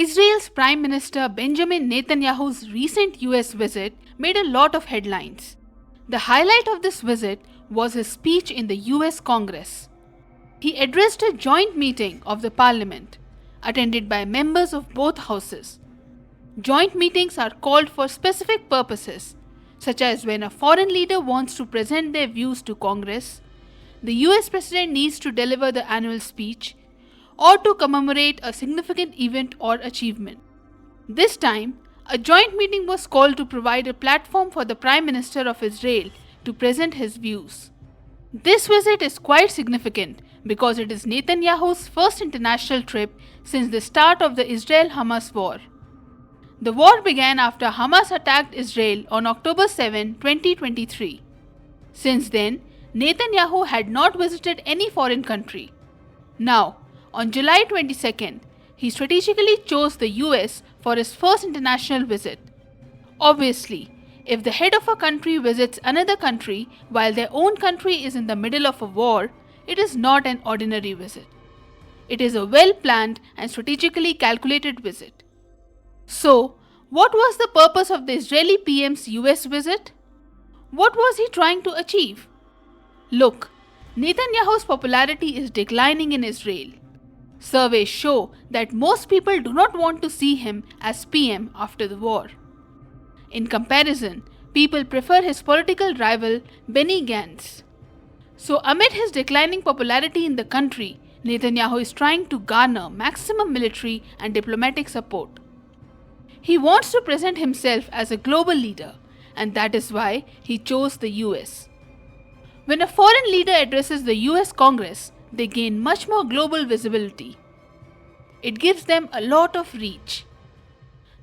Israel's Prime Minister Benjamin Netanyahu's recent US visit made a lot of headlines. The highlight of this visit was his speech in the US Congress. He addressed a joint meeting of the parliament, attended by members of both houses. Joint meetings are called for specific purposes, such as when a foreign leader wants to present their views to Congress, the US President needs to deliver the annual speech, or to commemorate a significant event or achievement. This time, a joint meeting was called to provide a platform for the Prime Minister of Israel to present his views. This visit is quite significant because it is Netanyahu's first international trip since the start of the Israel-Hamas war. The war began after Hamas attacked Israel on October 7, 2023. Since then, Netanyahu had not visited any foreign country. Now, on July 22nd, he strategically chose the US for his first international visit. Obviously, if the head of a country visits another country while their own country is in the middle of a war, it is not an ordinary visit. It is a well-planned and strategically calculated visit. So, what was the purpose of the Israeli PM's US visit? What was he trying to achieve? Look, Netanyahu's popularity is declining in Israel. Surveys show that most people do not want to see him as PM after the war. In comparison, people prefer his political rival Benny Gantz. So amid his declining popularity in the country, Netanyahu is trying to garner maximum military and diplomatic support. He wants to present himself as a global leader, and that is why he chose the US. When a foreign leader addresses the US Congress, they gain much more global visibility. It gives them a lot of reach.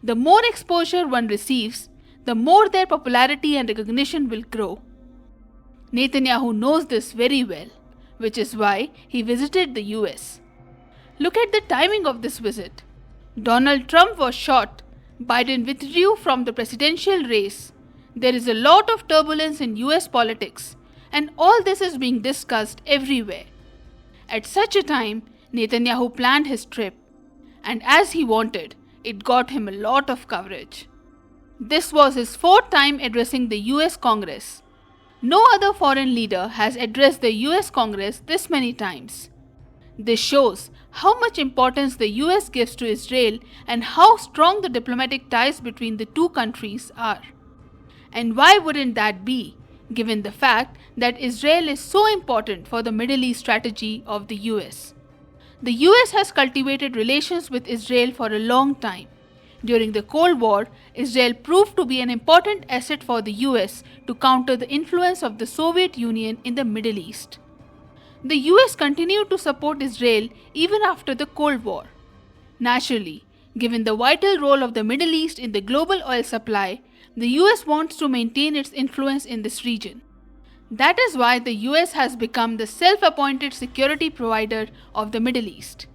The more exposure one receives, the more their popularity and recognition will grow. Netanyahu knows this very well, which is why he visited the US. Look at the timing of this visit. Donald Trump was shot. Biden withdrew from the presidential race. There is a lot of turbulence in US politics, and all this is being discussed everywhere. At such a time, Netanyahu planned his trip, and as he wanted, it got him a lot of coverage. This was his fourth time addressing the US Congress. No other foreign leader has addressed the US Congress this many times. This shows how much importance the US gives to Israel and how strong the diplomatic ties between the two countries are. And why wouldn't that be, given the fact that Israel is so important for the Middle East strategy of the US? The US has cultivated relations with Israel for a long time. During the Cold War, Israel proved to be an important asset for the US to counter the influence of the Soviet Union in the Middle East. The US continued to support Israel even after the Cold War. Naturally, given the vital role of the Middle East in the global oil supply, the US wants to maintain its influence in this region. That is why the US has become the self-appointed security provider of the Middle East.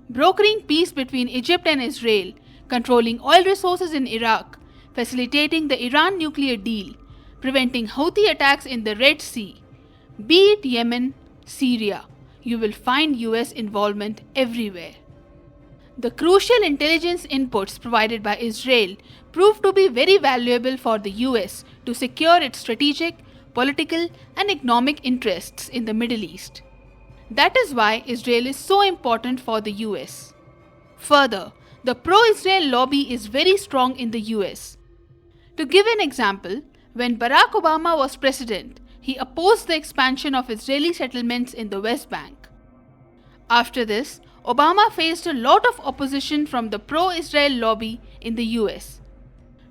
Brokering peace between Egypt and Israel, controlling oil resources in Iraq, facilitating the Iran nuclear deal, preventing Houthi attacks in the Red Sea, be it Yemen, Syria, you will find US involvement everywhere. The crucial intelligence inputs provided by Israel proved to be very valuable for the US to secure its strategic, political, and economic interests in the Middle East. That is why Israel is so important for the US. Further, the pro-Israel lobby is very strong in the US. To give an example, when Barack Obama was president, he opposed the expansion of Israeli settlements in the West Bank. After this, Obama faced a lot of opposition from the pro-Israel lobby in the US.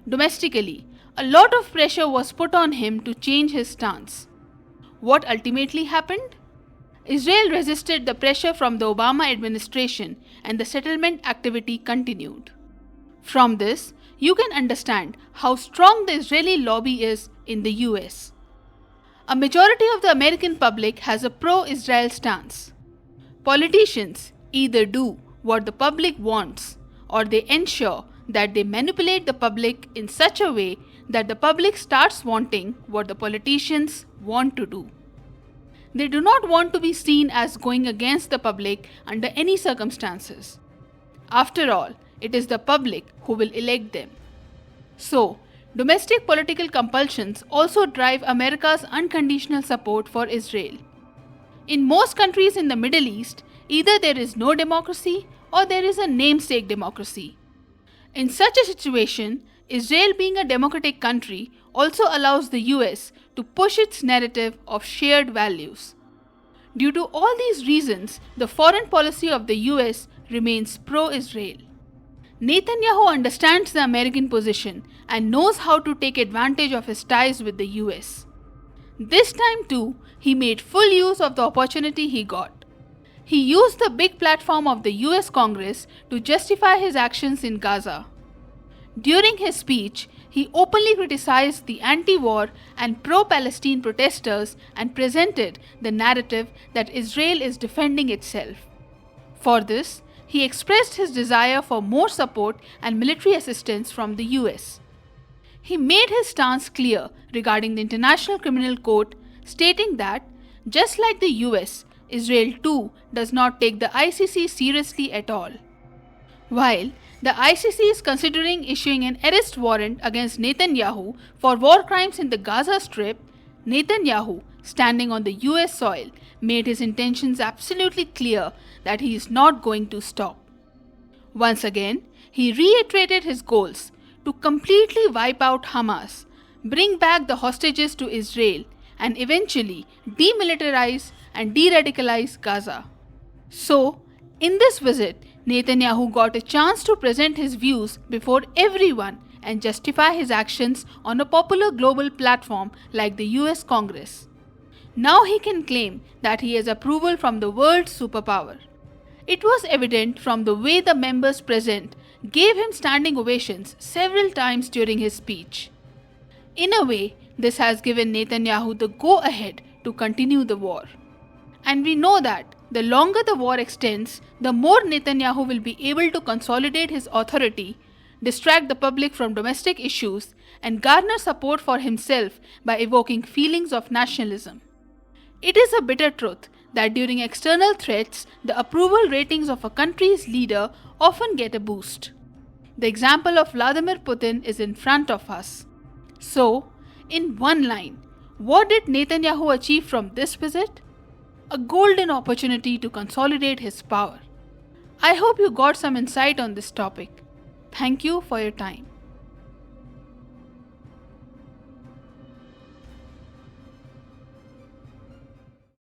Domestically, a lot of pressure was put on him to change his stance. What ultimately happened? Israel resisted the pressure from the Obama administration and the settlement activity continued. From this, you can understand how strong the Israeli lobby is in the US. A majority of the American public has a pro-Israel stance. Politicians either do what the public wants or they ensure that they manipulate the public in such a way that the public starts wanting what the politicians want to do. They do not want to be seen as going against the public under any circumstances. After all, it is the public who will elect them. So, domestic political compulsions also drive America's unconditional support for Israel. In most countries in the Middle East, either there is no democracy or there is a namesake democracy. In such a situation, Israel, being a democratic country, also allows the US to push its narrative of shared values. Due to all these reasons, the foreign policy of the US remains pro-Israel. Netanyahu understands the American position and knows how to take advantage of his ties with the US. This time too, he made full use of the opportunity he got. He used the big platform of the US Congress to justify his actions in Gaza. During his speech, he openly criticized the anti-war and pro-Palestine protesters and presented the narrative that Israel is defending itself. For this, he expressed his desire for more support and military assistance from the US. He made his stance clear regarding the International Criminal Court, stating that, just like the US, Israel too does not take the ICC seriously at all. While the ICC is considering issuing an arrest warrant against Netanyahu for war crimes in the Gaza Strip, Netanyahu, standing on the US soil, made his intentions absolutely clear that he is not going to stop. Once again, he reiterated his goals to completely wipe out Hamas, bring back the hostages to Israel, and eventually demilitarize and de-radicalize Gaza. So, in this visit, Netanyahu got a chance to present his views before everyone and justify his actions on a popular global platform like the US Congress. Now he can claim that he has approval from the world's superpower. It was evident from the way the members present gave him standing ovations several times during his speech. In a way, this has given Netanyahu the go-ahead to continue the war. And we know that the longer the war extends, the more Netanyahu will be able to consolidate his authority, distract the public from domestic issues, and garner support for himself by evoking feelings of nationalism. It is a bitter truth that during external threats, the approval ratings of a country's leader often get a boost. The example of Vladimir Putin is in front of us. So, in one line, what did Netanyahu achieve from this visit? A golden opportunity to consolidate his power. I hope you got some insight on this topic. Thank you for your time.